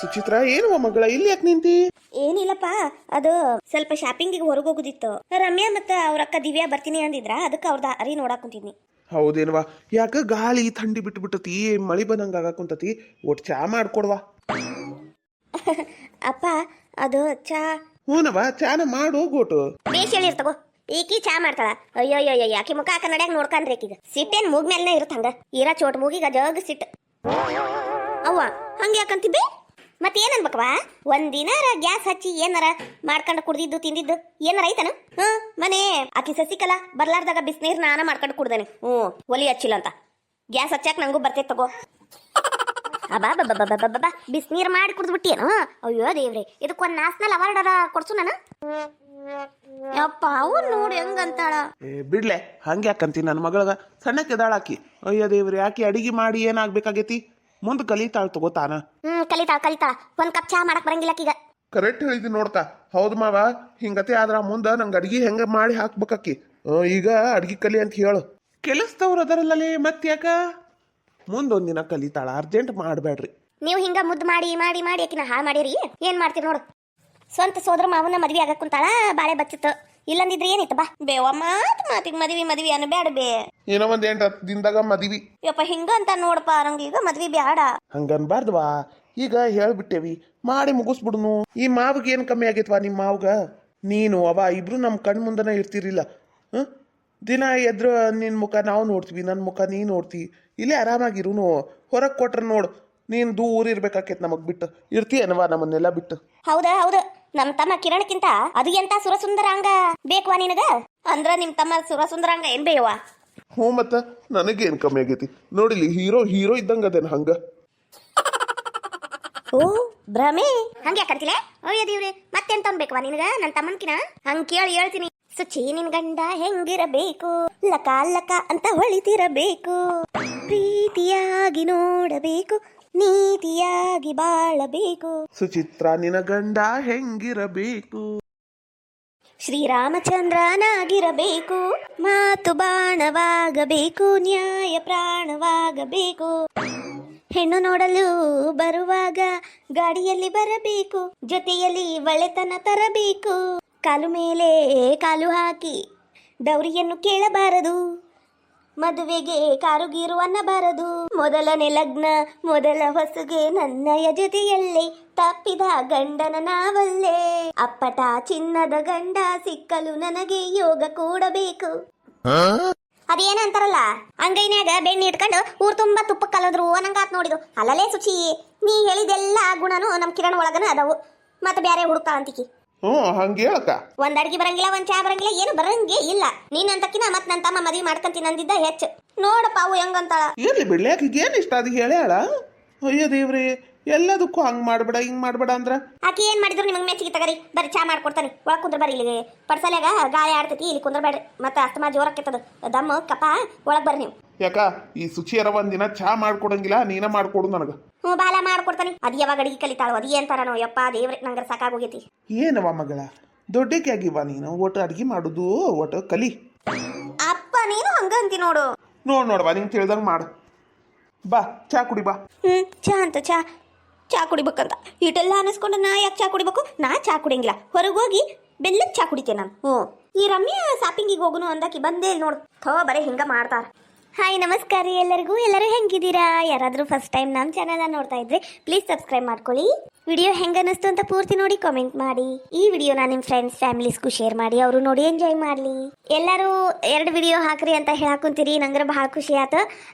ಸುಚಿತ್ರಾ ಏನು ಮಗಳ ಇಲ್ಲಿ ಯಾಕೆ ನಿಂತಿ? ಏನಿಲ್ಲಪ್ಪ, ಅದು ಸ್ವಲ್ಪ ಶಾಪಿಂಗಿಗೆ ಹೊರಗೆ ಹೋಗುದಿತ್ತು. ರಮ್ಯಾ ಮತ್ತು ಅವ್ರ ಅಕ್ಕ ದಿವ್ಯಾ ಬರ್ತೀನಿ ಅಂದಿದ್ರ, ಅದಕ್ಕೆ ಅವ್ರದ್ದು ಅರಿ ನೋಡಾಕ್ ಕುಂತಿದ್ನಿ. ಹೌದೇನ್ವಾ? ಯಾಕ ಗಾಳಿ ಥಂಡಿ ಬಿಟ್ಟತಿ, ಮಳಿ ಬಂದಂಗ ಆಗಾಕುಂತತಿ. ಒಟ್ಟು ಚಾ ಮಾಡ್ಕೊಡ್ವಾ. ಅಪ್ಪ ಅದು ಚಾ. ಹೂನವ, ಚಾನ ಮಾಡಿ ಹೋಗೋಟು. ಬೇಷ್ ಹೇಳಿರ್ ತಗೋ. ಈಕಿ ಚಾ ಮಾಡ್ತಾಳ. ಅಯ್ಯೋ ಅಯ್ಯೋ, ಆಕಿ ಮುಖ ಕನ್ನಡಿಯಾಗ ನೋಡ್ಕಂದ್ರಿ ಈಕಿಗ ಸಿಟ್ಟೇನ್ ಮೂಗ್ ಮೇಲ್ನೇ ಇರುತ್ತ. ಹಂಗ ಈರ ಚೋಟ್ ಮೂಗಿಗ ಜಗ್ ಸಿಟ್ಟು. ಅವ್ವ ಹಂಗ ಯಾಕಂತಿದ್ದೆ? ಮತ್ತೆ ಏನ್ ಅನ್ಬೇಕವಾ? ಒಂದಿನಾರ ಗ್ಯಾಸ್ ಹಚ್ಚಿ ಏನಾರ ಮಾಡ್ಕೊಂಡು ಕುಡ್ದಿದ್ದು ತಿಂದಿದ್ದು ಏನಾರ ಐತನ? ಮನೆ ಆಕಿ ಸಸಿಕಲಾ ಬರ್ಲಾರ್ದಾಗ ಬಿಸಿನೀರ್ ನಾನ ಮಾಡ್ಕೊಂಡು ಕುಡ್ದೇನೆ. ಒಲಿ ಹಚ್ಚಿಲ್ಲ ಅಂತ ಗ್ಯಾಸ್ ಹಚ್ಚಾಕ ನಂಗೂ ಬರ್ತೈತೆ ತಗೋ. ಅಬಾ ಬಿಸಿನೀರ್ ಮಾಡಿ ಕುಡ್ದ್ಬಿಟ್ಟಿಯೇನು? ಅಯ್ಯೋ ದೇವ್ರಿ, ಇದಕ್ಕೊಂದ್ ನ್ಯಾಷನಲ್ ಅವಾರ್ಡ್ ಅದ ಕೊಡ್ಸು ನಾನು. ಯಪ್ಪ ಅವ್ರು ನೋಡಿ ಹೆಂಗಂತಾಳ. ಬಿಡ್ಲೆ, ಹಂಗೆ ಯಾಕಂತಿ? ನನ್ನ ಮಗಳಗ ಸಣ್ಣಕ್ಕೆದಾಳಾಕಿ. ಅಯ್ಯೋ ದೇವ್ರಿ, ಆಕಿ ಅಡಿಗೆ ಮಾಡಿ ಏನಾಗ್ಬೇಕಾಗೈತಿ? ಮುಂದ್ ಕಲಿತಾಳ ತಗೋತಾನ. ಕಲಿತಾಳ. ಒಂದ್ ಕಪ್ ಚಾ ಮಾಡಕ್ ಬರಂಗಿಲ್ಲ ಈಗ. ಕರೆಕ್ಟ್ ಹೇಳಿದಿ ನೋಡ್ತಾ. ಹೌದು ಮಾವ, ಹಿಂಗತೆ ಆದ್ರ ಮುಂದ ನಂಗೆ ಅಡಿಗೆ ಹೆಂಗ ಮಾಡಿ ಹಾಕ್ಬೇಕಾಕಿ. ಈಗ ಅಡ್ಗಿ ಕಲಿ ಅಂತ ಹೇಳು. ಕೆಲಸದವ್ರು ಅದರಲ್ಲೇ ಮತ್ತೆ ಯಾಕ? ಮುಂದೊಂದಿನ ಕಲಿತಾಳ, ಅರ್ಜೆಂಟ್ ಮಾಡ್ಬೇಡ್ರಿ. ನೀವು ಹಿಂಗ ಮುದ್ದು ಮಾಡಿ ಮಾಡಿ ಮಾಡಿ ಆಕಿನ ಹಾಳು ಮಾಡಿರಿ. ಏನ್ ಮಾಡ್ತೀರಿ ನೋಡು. ಸ್ವಂತ ಸೋದರ ಮಾವನ ಮದ್ವಿ ಆಗಕ್ ಕುಂತಾಳ, ಬಾಳೆ ಬಚ್ಚಿತ್ತು. ಇಲ್ಲಂದಿದ್ರೆ ಏನಿತ್ತು ಬಾ ಬೇವ ಮಾತಿಗೆ ಮದ್ವಿ ಅನ್ಬ್ಯಾಡ ಬೇ. ಏನೋ ಒಂದ್ 8-10 ದಿನದಾಗ ಮದ್ವಿ. ಯಪ್ಪ ಹಿಂಗ ಅಂತ ನೋಡಪ್ಪ, ನಂಗೆ ಈಗ ಮದ್ವಿ ಬ್ಯಾಡ. ಹಂಗನ್ಬಾರ್ದವಾ. ಈಗ ಹೇಳ್ಬಿಟ್ಟೇವಿ, ಮಾಡಿ ಮುಗಿಸ್ಬಿಡ್ನು. ಈ ಮಾವಿಗೆ ಏನ್ ಕಮ್ಮಿ ಆಗೈತ್ವಾ? ನಿಮ್ಮ ಮಾವ್ಗ ನೀನು ಅವ ಇಬ್ರು ನಮ್ ಕಣ್ ಮುಂದನ ಇರ್ತಿರಿಲ್ಲ. ದಿನ ಎದ್ರ ನಿನ್ ಮುಖ ನಾವು ನೋಡ್ತೀವಿ, ನನ್ನ ಮುಖ ನೀ ನೋಡ್ತಿ. ಇಲ್ಲೇ ಆರಾಮಾಗಿರುನು. ಹೊರಗೆ ಕೊಟ್ರ ನೋಡು, ನೀನ್ ದೂರ ಇರ್ಬೇಕಾಕೇತ್ ನಮಗ್ ಬಿಟ್ಟು. ಇರ್ತೀಯನವಾ ನಮ್ಮನ್ನೆಲ್ಲ ಬಿಟ್ಟು? ಹೌದು, ನಮ್ ತಮ್ಮ ಕಿರಣಕ್ಕಿಂತ ಅದು ಎಂತ ಸುರಸುಂದರಾಂಗ ಬೇಕವಾ ನಿನಗ? ಅಂದ್ರ ನಿಮ್ ತಮ್ಮ ಸುರಸುಂದರಾಂಗ ಏನ್ ಬೇಯವಾ? ಹ್ಞೂ ಮತ್ತ ನನಗೇನ್ ಕಮ್ಮಿ ಆಗೈತಿ? ನೋಡಿಲಿ, ಹೀರೋ ಇದ್ದಂಗ ಅದೇನ ಹಂಗ. ಓ ಭ್ರಮೆ, ಹಂಗ ಯಾಕಂತಿಲೆ? ಅಯ್ಯ ದೇವ್ರೆ, ಮತ್ತೆಂತ ಅನ್ಬೇಕವಾ ನಿನಗ ನನ್ನ ತಮ್ಮನ್ಕಿನ? ಹಂಗ ಕೇಳಿ ಹೇಳ್ತೀನಿ. ಸುಚಿ ನಿನ್ ಗಂಡ ಹೆಂಗಿರಬೇಕು, ಲಕ ಲಕ ಅಂತ ಹೊಳಿತಿರಬೇಕು, ಪ್ರೀತಿಯಾಗಿ ನೋಡಬೇಕು, ನೀತಿಯಾಗಿ ಬಾಳಬೇಕು. ಸುಚಿತ್ರ ನಿನ ಗಂಡ ಹೆಂಗಿರಬೇಕು, ಶ್ರೀರಾಮಚಂದ್ರನಾಗಿರಬೇಕು, ಮಾತು ಬಾಣವಾಗಬೇಕು, ನ್ಯಾಯ ಪ್ರಾಣವಾಗಬೇಕು. ಹೆಣ್ಣು ನೋಡಲು ಬರುವಾಗ ಗಾಡಿಯಲ್ಲಿ ಬರಬೇಕು, ಜೊತೆಯಲ್ಲಿ ಒಳ್ಳೆತನ ತರಬೇಕು, ಕಾಲು ಮೇಲೆ ಕಾಲು ಹಾಕಿ ದೌರಿಯನ್ನು ಕೇಳಬಾರದು, ಮದುವೆಗೆ ಕಾರುಗೀರು ಅನ್ನಬಾರದು, ಮೊದಲನೇ ಲಗ್ನ ಮೊದಲ ಹೊಸಗೆ ನನ್ನಯ ಜೊತೆಯಲ್ಲೇ, ತಪ್ಪಿದ ಗಂಡನ ನಾವಲ್ಲೇ, ಅಪ್ಪಟ ಚಿನ್ನದ ಗಂಡ ಸಿಕ್ಕಲು ನನಗೆ ಯೋಗ ಕೂಡಬೇಕು. ಅದೇನಂತಾರಲ್ಲ, ಅಂಗೈನ್ಯಾಗ ಬೆಣ್ಣೆ ಇಟ್ಕೊಂಡು ಊರ್ ತುಂಬಾ ತುಪ್ಪ ಕಲದ್ರು ಅನ್ನಂಗಾತ್ ನೋಡಿದು. ಅಲ್ಲಲೇ ಸುಚಿ, ನೀ ಹೇಳಿದೆಲ್ಲ ಗುಣನು ನಮ್ ಕಿರಣ್ ಒಳಗನ ಅದಾವು. ಮತ್ತೆ ಬ್ಯಾರೆ ಹುಡುಕ್ತಾಳ ಅಂತಿಕಿ. ಹಂಗ ಹೇಳಕ್ಕ. ಒಂದ್ ಅಡ್ಗಿ ಬರಂಗಿಲ್ಲ, ಒಂದ್ ಚಾ ಬರಂಗಿಲ್ಲ, ಏನು ಬರಂಗೇ ಇಲ್ಲ. ನೀನಂತಕಿನ ಮತ್ ನನ್ನ ತಮ್ಮ ಮದ್ವಿ ಮಾಡ್ಕಂತೀನಿ ಅಂದಿದ್ದ ಹೆಚ್ಚು. ನೋಡಪ್ಪ ಅವು ಹೆಂಗಂತಾಳ. ಇರ್ಲಿ ಬಿಡ್ಲಿ, ಆಕಿಗೆ ಏನ್ ಇಷ್ಟ ಅದು ಹೇಳ್ಯಾಳ. ಅಯ್ಯೋ ದೇವ್ರಿ, ಎಲ್ಲದಕ್ಕೂ ಹಂಗ್ ಮಾಡ್ಬೇಡ ಹಿಂಗ್ ಮಾಡ್ಬೇಡ ಅಂದ್ರ ಆಕಿ ಏನ್ ಮಾಡಿದ್ರು ನಿಮಗ್ ಮೆಚ್ಚಿಗೆ ತಗರಿ. ಬರ್ರಿ ಚಾ ಮಾಡ್ಕೊಡ್ತಾನೆ, ಒಳಗ್ ಕುಂದ್ರ ಬರ್ರಿ. ಇಲ್ಲಿ ಪಡ್ಸಲ್ಯಾಗ ಗಾಳಿ ಆಡ್ತೈತಿ, ಇಲ್ಲಿ ಕುಂದ್ರಬೇಡ್ರಿ. ಮತ್ತೆ ಅಸ್ತಮಾ ಜೋರಾಕೈತದ, ದಮ್ಮ ಕಪ್ಪ, ಒಳಗ್ ಬರ್ರಿ ನೀವು. ಯಾಕ ಈ ಸುಚಿಯರ ಒಂದಿನ ಚಾ ಮಾಡ್ಕೊಡಂಗಿಲ್ಲ, ನೀನ ಮಾಡ್ಕೊಡು ನನಗ. ಬಾಲ ಮಾಡ್ಕೊಡ್ತಾನೆ. ಅದ್ ಯಾವಾಗ ಅಡಿಗೆ ಕಲಿತಾಳು, ಅದ್ ಏನ್ತಾರನೋ ಯಪ್ಪ ದೇವ್ರೆ, ನಂಗರ ಸಾಕಾಗೋಗೈತಿ. ಏನವ ಮಗಳ, ದೊಡ್ಡಕ್ಕೆ ಆಗಿವ ನೀನು. ಒಟ್ಟು ಅಡಿಗೆ ಮಾಡುದು ಒಟ್ಟು ಕಲಿ. ಅಪ್ಪ ನೀನು ಹಂಗ ಅಂತಿ ನೋಡು. ನೋಡ್ವಾ, ನಿಂಗೆ ತಿಳಿದಂಗ ಮಾಡು. ಬಾ ಚಾ ಕುಡಿ ಬಾ. ಚಾ ಅಂತ ಚಾ ಕುಡಿಬೇಕಂತ ಇಟೆಲ್ಲ ಅನಿಸ್ಕೊಂಡು ನಾ ಯಾಕೆ ಚಾ ಕುಡಿಬೇಕು? ನಾ ಚಾ ಕುಡಿಯಂಗಿಲ್ಲ, ಹೊರಗೆ ಹೋಗಿ ಬೆಲ್ಲದ ಚಾ ಕುಡಿತೇನೆ ನಾನು. ಈ ರಮ್ಯಾ ಶಾಪಿಂಗಿಗೆ ಹೋಗುನು ಅಂದಾಕಿ ಬಂದೇ ನೋಡು. ಬರೀ ಹಿಂಗ ಮಾಡ್ತಾರ. ಹಾಯ್ ನಮಸ್ಕಾರ ಎಲ್ಲರಿಗೂ. ಎಲ್ಲರೂ ಹೆಂಗಿದ್ದೀರಾ? ಯಾರಾದರೂ ಫಸ್ಟ್ ಟೈಮ್ ನಮ್ಮ ಚಾನಲ್ನ ನೋಡ್ತಾ ಇದ್ರೆ ಪ್ಲೀಸ್ ಸಬ್ಸ್ಕ್ರೈಬ್ ಮಾಡ್ಕೊಳ್ಳಿ. ವಿಡಿಯೋ ಹೆಂಗ ಅನಿಸ್ತು ಅಂತ ಪೂರ್ತಿ ನೋಡಿ ಕಾಮೆಂಟ್ ಮಾಡಿ. ಈ ವಿಡಿಯೋನ ನಿಮ್ಮ ಫ್ರೆಂಡ್ಸ್ ಫ್ಯಾಮಿಲೀಸ್ಗೂ ಶೇರ್ ಮಾಡಿ, ಅವರು ನೋಡಿ ಎಂಜಾಯ್ ಮಾಡಲಿ. ಎಲ್ಲರೂ 2 ವಿಡಿಯೋ ಹಾಕ್ರಿ ಅಂತ ಹೇಳಾಕುಂತೀರಿ, ನಂಗೆ ಭಾಳ ಖುಷಿ ಆಯ್ತು.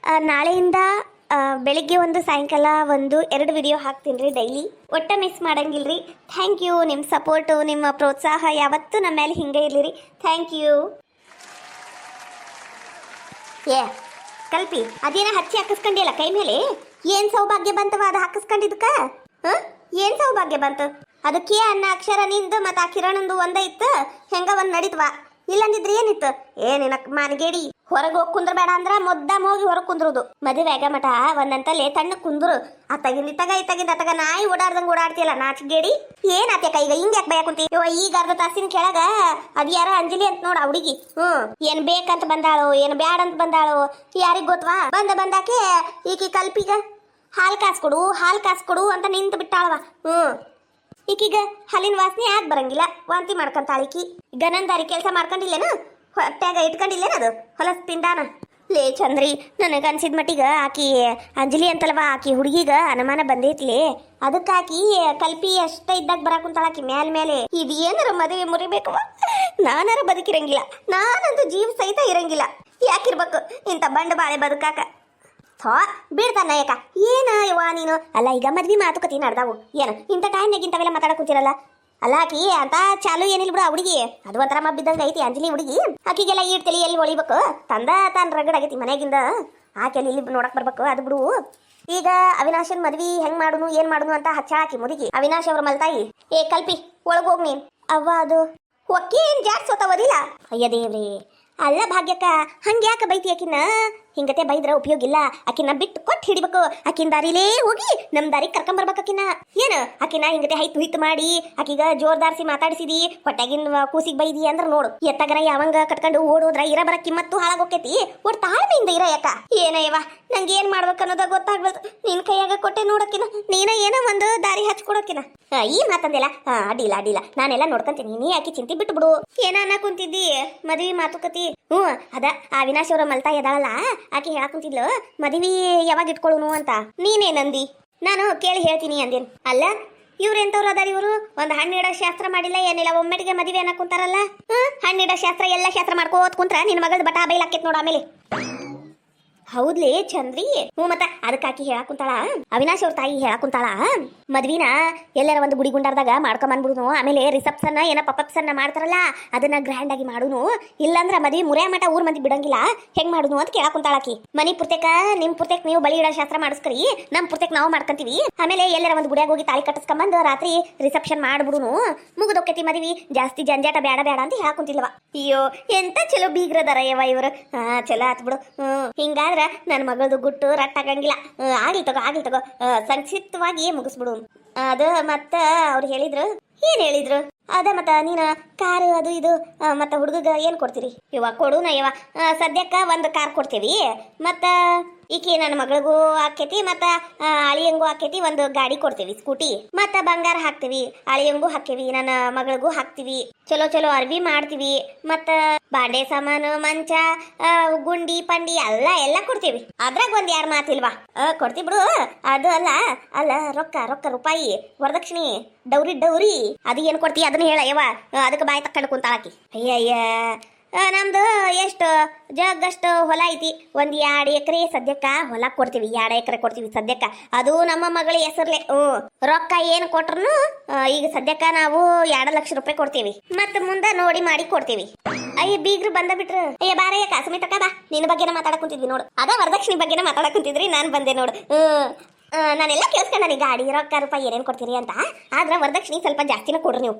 ನಾಳೆಯಿಂದ ಬೆಳಿಗ್ಗೆ ಒಂದು, ಸಾಯಂಕಾಲ ಒಂದು, 2 ವಿಡಿಯೋ ಹಾಕ್ತೀನಿ ರೀ ಡೈಲಿ. ಒಟ್ಟ ಮಿಸ್ ಮಾಡಂಗಿಲ್ರಿ. Thank you. ನಿಮ್ಮ ಸಪೋರ್ಟು, ನಿಮ್ಮ ಪ್ರೋತ್ಸಾಹ ಯಾವತ್ತೂ ನಮ್ಮ ಮೇಲೆ ಹಿಂಗೆ ಇರಲಿ ರೀ. Thank you. ಕಲ್ಪಿ, ಅದೇನ ಹಚ್ಚಿ ಹಾಕಿಸ್ಕೊಂಡಿಯಲ್ಲ ಕೈ ಮೇಲೆ, ಏನ್ ಸೌಭಾಗ್ಯ ಬಂತವ ಅದು ಹಾಕಿಸ್ಕೊಂಡಿದ್ಕ? ಏನ್ ಸೌಭಾಗ್ಯ ಬಂತು? ಅದಕ್ಕೆ ಅನ್ನ ಅಕ್ಷರ ನಿಂದು ಮತ್ತು ಆ ಕಿರಣಂದು ಒಂದ ಇತ್ತು, ಹೆಂಗ ಒಂದ್ ನಡೀತ್ವಾ. ಇಲ್ಲಂದಿದ್ರೆ ಏನಿತ್ತು? ಏನಿನ ಮಾನಗೇಡಿ, ಹೊರಗೆ ಹೋಗಿ ಕುಂದ್ರಬೇಡ ಅಂದ್ರ ಮೊದ್ದ ಹೋಗಿ ಹೊರಗೆ ಕುಂದ್ರುದು. ಮದುವೆ ಮಠ ಒಂದಂತಲೇ ತಣ್ಣ ಕುಂದ್ರು. ಇತ್ತಗಿಂದ ಅತಗ ನಾಯಿ ಓಡಾಡ್ದಂಗ ಓಡಾಡ್ತಿಯಲ್ಲ ನಾಚಿಗೇಡಿ. ಏನಾತ್ಯ ಕೈಗ ಹಿಂಗ ಯಾಕೆ ಬಯ ಕುಂತಿ? ಈಗ ಅರ್ಧ ತಾಸಿನ ಕೆಳಗ ಅದ್ ಯಾರ ಅಂಜಲಿ ಅಂತ ನೋಡ ಹುಡುಗಿ. ಏನ್ ಬೇಕಂತ ಬಂದಾಳು, ಏನ್ ಬ್ಯಾಡ ಅಂತ ಬಂದಾಳು, ಯಾರಿಗ್ ಗೊತ್ತವಾ? ಬಂದಾಕೆ ಈಕಿ ಕಲ್ಪಿಗ ಹಾಲು ಕಾಸ್ಕೊಡು ಅಂತ ನಿಂತು ಬಿಟ್ಟಾಳವ. ಈಕೀಗ ಹಾಲಿನ ವಾಸನೆ ಯಾಕೆ ಬರಂಗಿಲ್ಲ, ವಾಂತಿ ಮಾಡ್ಕೊಂತಾಳ ಈಕಿ. ಗನಂದಾರಿ ಕೆಲಸ ಮಾಡ್ಕೊಂಡಿಲ್ಲೇನು, ಹೊಟ್ಯಾಗ ಇಟ್ಕೊಂಡಿಲ್ಲೇನ ಅದು ಹೊಲಸ್ ಪಿಂಡಾನ. ಲೇ ಚಂದ್ರಿ, ನನಗೆ ಅನ್ಸಿದ ಮಟ್ಟಿಗೆ ಆಕಿ ಅಂಜಲಿ ಅಂತಲ್ವಾ, ಆಕಿ ಹುಡುಗಿಗ ಅನುಮಾನ ಬಂದೈತ್ಲಿ. ಅದಕ್ಕೆ ಆಕಿ ಕಲ್ಪಿ ಅಷ್ಟ ಇದ್ದಾಗ ಬರಾಕುಂತಾಳ ಆಕಿ ಮೇಲೆ. ಇದು ಏನಾರ ಮದುವೆ ಮುರಿಬೇಕವ, ನಾನಾರ ಬದುಕಿರಂಗಿಲ್ಲ, ನಾನಂತೂ ಜೀವ ಸಹಿತ ಇರಂಗಿಲ್ಲ. ಯಾಕಿರ್ಬೇಕು ಇಂಥ ಬಂಡ ಬಾಳೆ ಬದುಕಾಕ? ಥೋ ಬಿಡ್ತಾನ ಯಾಕ, ಏನ ಯವ್ವ ನೀನು. ಅಲ್ಲ ಈಗ ಮದ್ವಿ ಮಾತುಕತೆ ನಡ್ದಾವು, ಏನು ಇಂಥ ಟೈಮ್ನಾಗ ಇಂಥವೆಲ್ಲ ಮಾತಾಡಕ್ ಕುಂತಿರಲ್ಲ. ಅಲ್ಲ ಆಕಿ ಅಂತ ಚಾಲು ಏನಿಲ್ಲ ಬಿಡು, ಹುಡುಗಿ ಅದು ಒಂಥರ ಮಬ್ಬಿದ್ದಂಗ ಐತಿ ಅಂಜಲಿ ಹುಡುಗಿ. ಆಕಿಗೆಲ್ಲ ಈಡ್ತಲಿ ಎಲ್ಲಿ ಹೊಳಿಬೇಕು, ತಾನು ರಗಡಾಗೈತಿ ಮನೆಗಿಂದ. ಆಕೆಲ್ಲಿ ಇಲ್ಲಿ ನೋಡಕ್ ಬರ್ಬೇಕು, ಅದು ಬಿಡು. ಈಗ ಅವಿನಾಶನ್ ಮದ್ವಿ ಹೆಂಗ್ ಮಾಡುನು ಏನ್ ಮಾಡುನು ಅಂತ ಹಚ್ಚಾಕಿ ಮುದುಗಿ. ಅವಿನಾಶ್ ಅವ್ರ ಮಲ್ತಾಯಿ, ಏ ಕಲ್ಪಿ ಒಳಗ್ ಹೋಗ್ ನೀನ್. ಅವ್ವ ಅದು ಒಕ್ಕಿ ಏನ್ ಜಾಸ್ತಿ ಸೋತವದಿಲ್ಲ. ಅಯ್ಯ ದೇವ್ರಿ, ಅಲ್ಲ ಭಾಗ್ಯಕ್ಕ ಹಂಗ್ಯಾಕ ಬೈತಿ ಆಕಿನ? ಹಿಂಗತೆ ಬೈದ್ರ ಉಪಯೋಗ ಇಲ್ಲ. ಆಕಿನ ಬಿಟ್ಟು ಕೊಟ್ಟು ಹಿಡಿಬೇಕು, ಆಕಿನ ದಾರಿಲೇ ಹೋಗಿ ನಮ್ ದಾರಿ ಕರ್ಕೊಂಬರ್ಬೇಕು ಆಕಿನ. ಏನು ಆಕಿನ ಹಿಂಗತೆ ಹಿತ್ತು ಮಾಡಿ ಆಕಿಗ ಜೋರ್ದಾರ್ಸಿ ಮಾತಾಡಿಸಿದಿ, ಹೊಟ್ಟಾಗಿನ ಕೂಸಿಗೆ ಬೈದಿ ಅಂದ್ರ ನೋಡು, ಎತ್ತಗರ ಯಾವಂಗ ಕಟ್ಕೊಂಡು ಓಡೋದ್ರ ಇರ ಬರ ಕಿಮ್ಮತ್ತು ಹಾಳಾಗೋಕೈತಿ. ಒಟ್ಟು ತಾಳ್ಮೆಯಿಂದ ಇರ ಯಾಕ. ಏನಯ್ಯವ ನಂಗೆ ಏನ್ ಮಾಡ್ಬೇಕು ಅನ್ನೋದ ಗೊತ್ತಾಗ್ಬಾರ್ದು. ನಿನ್ ಕೈಯಾಗ ಕೊಟ್ಟೆ ನೋಡಕಿನ, ನೀನ ಏನೋ ಒಂದು ದಾರಿ ಹಚ್ಕೊಡೋಕಿನ. ಈ ಮಾತಂದೆಲ್ಲ ಅಡ್ಡಿಲ್ಲ, ನಾನೆಲ್ಲ ನೋಡ್ಕೊಂತೀನಿ, ನೀ ಆಕಿ ಚಿಂತೆ ಬಿಟ್ಟು ಬಿಡು. ಏನ ಅನ್ನ ಕುಂತಿದ್ದಿ ಮದ್ವಿ ಮಾತುಕತಿ? ಅದ ಆ ಅವಿನಾಶ್ ಅವರ ಮಲ್ತಾ ಎದಾಳಲ್ಲ, ಆಕೆ ಹೇಳಾಕುಂತಿದ್ಲು ಮದ್ವಿ ಯಾವಾಗ ಇಟ್ಕೊಳ್ಳುನು ಅಂತ. ನೀನೇನಂದಿ? ನಾನು ಕೇಳಿ ಹೇಳ್ತೀನಿ ಅಂದೇನು. ಅಲ್ಲ ಇವ್ರೆಂತವ್ರು ಅದಾರ ಇವರು, ಒಂದು ಹಣ್ಣಿಡೋ ಶಾಸ್ತ್ರ ಮಾಡಿಲ್ಲ ಏನಿಲ್ಲ, ಒಮ್ಮೆಟಿಗೆ ಮದುವೆ ಅನ್ನಕ್ ಕುಂತಾರಲ್ಲ. ಹಣ್ಣಿಡೋ ಶಾಸ್ತ್ರ ಎಲ್ಲ ಶಾಸ್ತ್ರ ಮಾಡ್ಕೋತ್ ಕುಂತ್ರ ನಿನ್ನ ಮಗಳ ಬಟ ಬೈಲ್ ಆಕೇತ್ ನೋಡು ಆಮೇಲೆ. ಹೌದ್ಲೇ ಚಂದ್ರಿ? ಮತ್ತ ಅದಕ್ಕೆ ಆಕಿ ಹೇಳಾಕುಂತಾಳ, ಅವಿನಾಶ್ ಅವ್ರ ತಾಯಿ ಹೇಳಾಕುಂತಾಳ, ಮದ್ವಿನ ಎಲ್ಲರ ಒಂದು ಗುಡಿ ಗುಂಡಾರ್ದಾಗ ಮಾಡ್ಕೊಂಬಂದ್ಬಿಡುನು, ಆಮೇಲೆ ರಿಸೆಪ್ಷನ್ ಏನ ಪಪ್ಸನ್ನ ಮಾಡ್ತಾರಲ್ಲ ಅದನ್ನ ಗ್ರ್ಯಾಂಡ್ ಆಗಿ ಮಾಡುನು, ಇಲ್ಲಾಂದ್ರ ಮದ್ವಿ ಮುರಿಯ ಮಠ ಊರ್ ಮಂದಿ ಬಿಡಂಗಿಲ್ಲ, ಹೆಂಗ್ ಮಾಡುನು ಅಂತ ಕೇಳಾಕುಂತಾಳ ಆಕಿ. ಮನಿ ಪುರ್ತೇಕ ನಿಮ್ ಪುರ್ತೇಕ್ ನೀವು ಬಳಿ ಇಡೋ ಶಾಸ್ತ್ರ ಮಾಡಿಸ್ಕರಿ, ನಮ್ ಪುರ್ತೇಕ್ ನಾವು ಮಾಡ್ಕೊಂತೀವಿ, ಆಮೇಲೆ ಎಲ್ಲರ ಒಂದು ಗುಡಿಯಾಗ ಹೋಗಿ ತಾಳಿ ಕಟ್ಟಿಸ್ಕೊಂಬಂದು ರಾತ್ರಿ ರಿಸೆಪ್ಷನ್ ಮಾಡ್ಬಿಡುನು, ಮುಗಿದೊಕ್ಕೈತಿ ಮದ್ವಿ, ಜಾಸ್ತಿ ಜಂಜಾಟ ಬೇಡ ಅಂತ ಹೇಳಾಕುಂತಿಲ್ವ. ಅಯ್ಯೋ ಎಂತ ಚಲೋ ಬೀಗ್ರದಾರ ಯವ್ವ ಇವರು. ಚಲೋ ಆತ್ ಬಿಡು. ಹಿಂಗಾದ್ರ ನನ್ನ ಮಗಳದು ಗುಟ್ಟು ರಟ್ಟಾಗಂಗಿಲ್ಲ. ಆಗ್ಲಿ ತಗೋ ಸಂಕ್ಷಿಪ್ತವಾಗಿ ಮುಗಿಸ್ಬಿಡು. ಅದು ಮತ್ತ ಅವ್ರು ಹೇಳಿದ್ರು, ಏನ್ ಹೇಳಿದ್ರು? ಅದ ಮತ್ತ ನೀನು ಕಾರು ಅದು ಇದು ಮತ್ತ ಹುಡುಗ ಏನ್ ಕೊಡ್ತೀರಿ? ಇವ ಕೊಡುನ ಇವ ಸದ್ಯಕ್ಕ ಒಂದು ಕಾರ್ ಕೊಡ್ತೀವಿ, ಮತ್ತ ಈಕೆ ನನ್ನ ಮಗಳಿಗೂ ಆಕೇತಿ, ಮತ್ತ ಅಳಿಯಂಗೂ ಆಕೇತಿ ಒಂದು ಗಾಡಿ ಕೊಡ್ತೀವಿ ಸ್ಕೂಟಿ, ಮತ್ತ ಬಂಗಾರ ಹಾಕ್ತಿವಿ, ಅಳಿಯಂಗೂ ಹಾಕ್ತಿವಿ, ನನ್ನ ಮಗಳಿಗೂ ಹಾಕ್ತಿವಿ, ಚಲೋ ಅರ್ವಿ ಮಾಡ್ತೀವಿ, ಮತ್ತ ಬಾಂಡೆ ಸಾಮಾನು ಮಂಚ ಗುಂಡಿ ಪಂಡಿ ಎಲ್ಲ ಕೊಡ್ತೀವಿ. ಅದ್ರಾಗ ಒಂದ್ ಯಾರ ಮಾತಿಲ್ವಾ? ಕೊಡ್ತೀವಿ ಬಿಡು. ಅದು ಅಲ್ಲ ರೊಕ್ಕ ರೂಪಾಯಿ ವರದಕ್ಷಿಣೆ ಡೌರಿ ಅದು ಏನ್ ಕೊಡ್ತೀವಿ ಅದನ್ನ ಹೇಳ ಯವ್ವ. ಅದಕ್ಕೆ ಬಾಯಿ ತಕ್ಕೊಂಡು ಕುಂತಾಳಕಿ. ಅಯ್ಯ ನಮ್ದು ಎಷ್ಟು ಜಗ್ಗಷ್ಟು ಹೊಲ ಐತಿ, ಒಂದ್ 2 ಎಕರೆ ಸದ್ಯಕ್ಕ ಹೊಲ ಕೊಡ್ತೀವಿ, 2 ಎಕರೆ ಕೊಡ್ತೀವಿ ಸದ್ಯಕ್ಕ, ಅದು ನಮ್ಮ ಮಗಳ ಹೆಸರ್ಲೆ. ರೊಕ್ಕ ಏನ್ ಕೊಟ್ರು ಈಗ ಸದ್ಯಕ್ಕ ನಾವು 2 ಲಕ್ಷ ರೂಪಾಯಿ ಕೊಡ್ತೀವಿ, ಮತ್ ಮುಂದೆ ನೋಡಿ ಮಾಡಿ ಕೊಡ್ತೀವಿ. ಅಯ್ಯ ಬೀಗ್ರು ಬಂದ ಬಿಟ್ರು. ಅಯ್ಯ ಬಾರಯ್ಯ ಸುಮಿತಕ್ಕ ಬಾ, ನಿನ್ನ ಬಗ್ಗೆನ ಮಾತಾಡಕ್ ಕುಂತಿದ್ವಿ ನೋಡು. ಅದ ವರದಕ್ಷಿಣೆ ಬಗ್ಗೆನ ಮಾತಾಡಕ್ ಕುಂತಿದ್ರಿ, ನಾನ್ ಬಂದೆ ನೋಡು. ನಾನೆಲ್ಲ ಕೇಳಿಸ್ಕೊಂಡ ನನಗೆ ಗಾಡಿ ರೊಕ್ಕ ರೂಪಾಯಿ ಏನೇನು ಕೊಡ್ತೀರಿ ಅಂತ. ಆದ್ರೆ ವರದಕ್ಷಿಣೆ ಸ್ವಲ್ಪ ಜಾಸ್ತಿನ ಕೊಡ್ರಿ ನೀವು.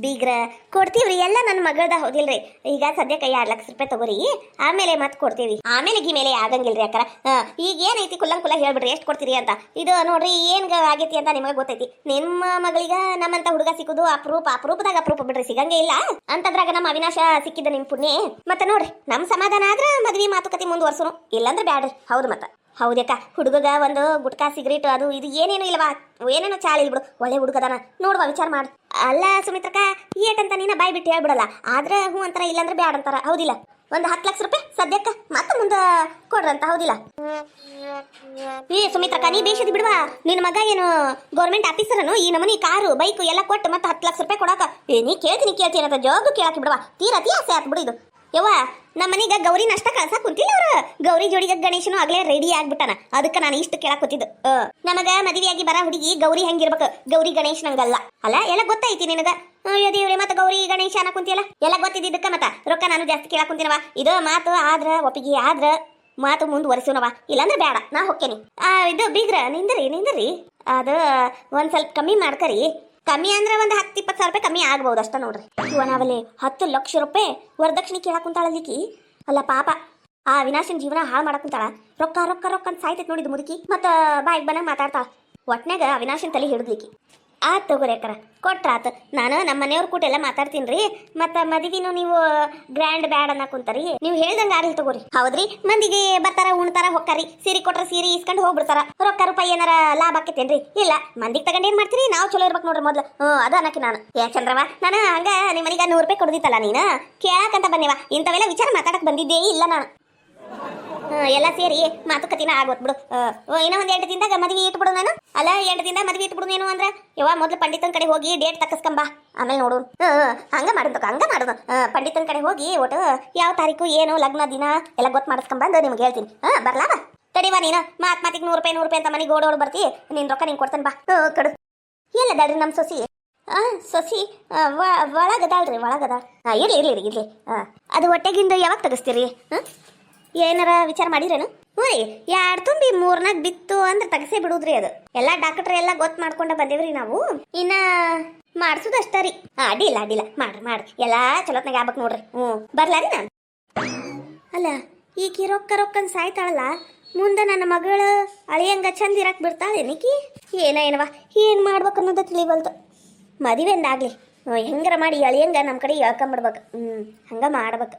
ಬೀಗ್ರ ಕೊಡ್ತೀವ್ರಿ, ಎಲ್ಲ ನನ್ನ ಮಗಳದ ಹೌದಿಲ್ರಿ. ಈಗ ಸದ್ಯಕ್ಕೆ 2 ಲಕ್ಷ ರೂಪಾಯಿ ತಗೋರಿ, ಆಮೇಲೆ ಮತ್ತೆ ಕೊಡ್ತೀವಿ. ಆಮೇಲೆ ಗಿಮೇಲೆ ಆಗಂಗಿಲ್ರಿ ಯಾಕಾರ. ಈಗ ಏನೈತಿ ಕುಲ್ಲ ಹೇಳ್ಬಿಡ್ರಿ ಎಷ್ಟು ಕೊಡ್ತೀರಿ ಅಂತ. ಇದು ನೋಡ್ರಿ ಏನ್ ಆಗೈತಿ ಅಂತ ನಿಮಗೆ ಗೊತ್ತೈತಿ. ನಿಮ್ಮ ಮಗಳಿಗ ನಮ್ಮಂತ ಹುಡುಗ ಸಿಕ್ಕುದು ಅಪರೂಪದಾಗ ಅಪರೂಪ ಬಿಡ್ರಿ, ಸಿಗಂಗೆ ಇಲ್ಲ ಅಂತದ್ರಾಗ ನಮ್ಮ ಅವಿನಾಶ ಸಿಕ್ಕಿದ ನಿಮ್ ಪುಣ್ಯ. ಮತ್ತೆ ನೋಡ್ರಿ ನಮ್ ಸಮಾಧಾನ ಆದ್ರ ಮದ್ವಿ ಮಾತುಕತೆ ಮುಂದುವರ್ಸುನು, ಇಲ್ಲಂದ್ರೆ ಬ್ಯಾಡ್ರಿ. ಹೌದು ಮತ್ತ ಹೌದಕ್ಕ, ಹುಡುಗಗ ಒಂದು ಗುಟ್ಕಾ ಸಿಗರೇಟ್ ಅದು ಇದು ಏನೇನು ಇಲ್ವಾ, ಏನೇನೋ ಚಾಲ ಇಲ್ಲ ಬಿಡು, ಒಳ್ಳೆ ಹುಡುಗದಾನ ನೋಡುವ ವಿಚಾರ ಮಾಡು. ಅಲ್ಲ ಸುಮಿತ್ರಕ್ಕ ಏಟಂತ ನೀನ ಬಾಯ್ ಬಿಟ್ಟು ಹೇಳ್ಬಿಡಲ್ಲ, ಆದ್ರೆ ಹ್ಞೂ ಅಂತಾರ ಇಲ್ಲಾಂದ್ರೆ ಬ್ಯಾಡ ಅಂತಾರ, ಹೌದಿಲ್ಲ? ಒಂದು 10 ಲಕ್ಷ ರೂಪಾಯಿ ಸದ್ಯಕ್ಕ, ಮತ್ತೆ ಮುಂದೆ ಕೊಡ್ರಂತ, ಹೌದಿಲ್ಲ? ಸುಮಿತ್ರಕ್ಕ ನೀ ಬೇಷದಿ ಬಿಡುವ, ನಿನ್ನ ಮಗ ಏನು ಗೌರ್ಮೆಂಟ್ ಆಫೀಸರನು? ಈ ನಮನಿ ಕಾರು ಬೈಕು ಎಲ್ಲ ಕೊಟ್ಟು ಮತ್ತೆ 10 ಲಕ್ಷ ರೂಪಾಯಿ ಕೊಡಾಕ ನೀ ಕೇಳ್ತೀನಿ ಅಂತ ಜವಾಬ್ದು ಕೇಳಾಕಿ ಬಿಡುವ. ತೀರತಿ ಆಸೆ ಆತ್ ಬಿಡು ಇದು. ಯವ್ವ ನಮ್ಮ ಮನೆಗ ಗೌರಿ ನಷ್ಟ ಕಳ್ಸಾಕ್ ಕುಂತಿಲ್ಲ ಅವ್ರು. ಗೌರಿ ಜೋಡಿಗ ಗಣೇಶನು ಆಗ್ಲೇ ರೆಡಿ ಆಗ್ಬಿಟ್ಟಾನ, ಅದಕ್ಕೆ ನಾನು ಇಷ್ಟು ಕೇಳಾಕ್ ಕೂತಿದ್ದು. ನಮಗ ಮದುವೆಯಾಗಿ ಬರ ಹುಡುಗಿ ಗೌರಿ ಹೆಂಗಿರ್ಬೇಕು, ಗೌರಿ ಗಣೇಶ್ ನಂಗಲ್ಲ ಅಲ್ಲ, ಎಲ್ಲ ಗೊತ್ತೈತಿ ನಿನಗ. ಅಯ್ಯೋ ದೇವ್ರೆ, ಮತ್ತೆ ಗೌರಿ ಗಣೇಶ ಅನ್ನ ಕುಂತಿಯಲ್ಲ, ಎಲ್ಲ ಗೊತ್ತಿದ್ದಕ್ಕ ಮತ್ತ ರೊಕ್ಕ ನಾನು ಜಾಸ್ತಿ ಕೇಳಾಕ್ ಕುಂತೀನವ. ಇದು ಮಾತು ಆದ್ರ ಒಪ್ಪಿಗೆ ಆದ್ರ ಮಾತು ಮುಂದುವರಿಸೋನವ, ಇಲ್ಲಾಂದ್ರೆ ಬೇಡ ನಾ ಹೋಗ್ತೇನೆ. ಇದು ಬೀಗ್ರ ನಿಂದ್ರಿ, ಅದು ಒಂದ್ ಸ್ವಲ್ಪ ಕಮ್ಮಿ ಮಾಡ್ಕರಿ. ಕಮ್ಮಿ ಅಂದ್ರೆ ಒಂದು 10-20 ಸಾವಿರ ರೂಪಾಯಿ ಕಮ್ಮಿ ಆಗ್ಬಹುದು ಅಷ್ಟ ನೋಡ್ರಿ. ನಾವಲ್ಲಿ 10 ಲಕ್ಷ ರೂಪಾಯಿ ವರದಕ್ಷಿಣೆ ಕೇಳಾಕ್ ಕುಂತಾಳಲ್ಲಿಕಿ. ಅಲ್ಲ ಪಾಪ ಆ ಅವಿನಾಶನ್ ಜೀವನ ಹಾಳು ಮಾಡಕ್ ಕುಂತಾಳ. ರೊಕ್ಕ ಅಂತ ಸಾಯ್ತೈತ್ ನೋಡಿದ್ ಮುದುಕಿ. ಮತ್ತ ಬಾಯಿಗೆ ಬಂದಂಗ ಮಾತಾಡ್ತಾಳ. ಒಟ್ನಾಗ ಅವಿನಾಶನ್ ತಲೆ ಹಿಡಿದ್ಲಿಕ್ಕಿ. ಆತ್ ತಗೋರಿ ಅಕ್ಕಾರ ಕೊಟ್ರಾತ್. ನಾನು ನಮ್ಮ ಮನೆಯವ್ರ ಕೂಟ ಎಲ್ಲ ಮಾತಾಡ್ತೀನಿ ರೀ. ಮತ್ತು ಮದುವೆನೂ ನೀವು ಗ್ರ್ಯಾಂಡ್ ಬ್ಯಾಡ್ ಅನ್ನೋ ಕುಂತಾರಿ. ನೀವು ಹೇಳ್ದಂಗೆ ಆಗ್ಲಿ ತಗೋರಿ. ಹೌದ್ರಿ, ಮಂದಿಗೆ ಬರ್ತಾರ ಉಣ್ತಾರ ಹೊಕ್ಕಾರಿ. ಸೀರೆ ಕೊಟ್ರ ಸೀರೆ ಇಸ್ಕೊಂಡು ಹೋಗ್ಬಿಡ್ತಾರ. ರೊಕ್ಕ ರೂಪಾಯಿ ಏನಾರ ಲಾಭ ಆಕೈತೇನ್ರಿ? ಇಲ್ಲ, ಮಂದಿಗೆ ತಗೊಂಡು ಏನು ಮಾಡ್ತೀರಿ? ನಾವು ಚಲೋ ಇರ್ಬೇಕು ನೋಡ್ರಿ ಮೊದ್ಲು. ಅದು ಅನ್ನಕ್ಕೆ ನಾನು ಚಂದ್ರವ, ನಾನು ಹಂಗ ನಿಮ್ಮ ಮನೆಗೆ 100 ರೂಪಾಯಿ ಕೊಡ್ದಿತ್ತಲ್ಲ ನೀನು ಕೇಳಕ್ಕಂತ ಬಂದೇವ. ಇಂಥವೆಲ್ಲ ವಿಚಾರ ಮಾತಾಡಕ್ ಬಂದಿದ್ದೇ ಇಲ್ಲ ನಾನು. ಎಲ್ಲ ಸೇರಿ ಮಾತುಕತಿನ ಆಗೋತ್ ಬಿಡು. ಇನ್ನೂ ಒಂದು 2 ದಿನದಾಗ ಮದುವೆ ಇಟ್ಬಿಡು ನಾನು. ಅಲ್ಲ 2 ದಿನದಾಗ ಮದುವೆ ಇಟ್ಬಿಡು ಏನು ಅಂದ್ರೆ ಯವ್ವ ಮೊದ್ಲು ಪಂಡಿತನ ಕಡೆ ಹೋಗಿ ಡೇಟ್ ತಕ್ಕಸ್ಕೊಂಬ, ಆಮೇಲೆ ನೋಡು. ಹಂಗ ಮಾಡುದು ಪಂಡಿತನ ಕಡೆ ಹೋಗಿ ಒಟ್ಟು ಯಾವ ತಾರೀಕು ಏನು ಲಗ್ನ ದಿನ ಎಲ್ಲ ಗೊತ್ತು ಮಾಡಿಸ್ಕೊಂಬಂದು ನಿಮ್ಗೆ ಹೇಳ್ತೀನಿ. ಬರ್ಲಾ ತಡಿವಾ ನೀನು. ಮಾತಿಗೆ 100 ರೂಪಾಯಿ ಅಂತ ಮನೆಗೆ ಓಡೋಡು ಬರ್ತಿ. ನಿನ್ನ ರೊಕ್ಕ ನಿಂಗೆ ಕೊಡ್ತಾನೆ ಬಾ. ಕಡು ಎಲ್ಲದಾಡ್ರಿ ನಮ್ಮ ಸೊಸಿ? ಸೊಸಿ ಒಳಗದಾಳ್ರಿ, ಒಳಗದ. ಇರ್ಲಿ. ಅದು ಹೊಟ್ಟೆಗಿಂದ ಯಾವಾಗ ತೆಗಿಸ್ತೀರಿ? ಏನಾರ ವಿಚಾರ ಮಾಡಿರೇನು? ಹ್ಞೂ ರೀ, 2 ತುಂಬಿ 3 ಬಿತ್ತು ಅಂದ್ರೆ ತಗಸೇ ಬಿಡುದ್ರಿ. ಅದು ಎಲ್ಲ ಡಾಕ್ಟ್ರ್ ಎಲ್ಲ ಗೊತ್ತು ಮಾಡ್ಕೊಂಡ ಬಂದೇವ್ರಿ ನಾವು. ಇನ್ನ ಮಾಡ್ಸುದು ಅಷ್ಟ ರೀ. ಅಡ್ಡಿಲ್ಲ ಮಾಡ್ರಿ ಎಲ್ಲ ಚಲೋತ್ನಾಗ ಆಗ್ಬೇಕು ನೋಡ್ರಿ. ಬರ್ಲಾರಿ ನಾನು. ಅಲ್ಲ ಈಕಿ ರೊಕ್ಕನ್ ಸಾಯ್ತಾಳಲ್ಲ, ಮುಂದೆ ನನ್ನ ಮಗಳು ಅಳಿಯಂಗ ಚಂದ ಇರಕ್ ಬಿಡ್ತಾಳೆ ನಿಕಿ? ಏನವ ಏನು ಮಾಡ್ಬೇಕು ಅನ್ನೋದು ತಿಳಿವಲ್ತು. ಮದುವೆ ಅಂದಾಗ್ಲಿ ಹೆಂಗಾರ ಮಾಡಿ ಅಳಿಯಂಗ ನಮ್ಮ ಕಡೆ ಹೇಳ್ಕೊಂಬಿಡ್ಬೇಕು. ಹಂಗ ಮಾಡ್ಬೇಕು.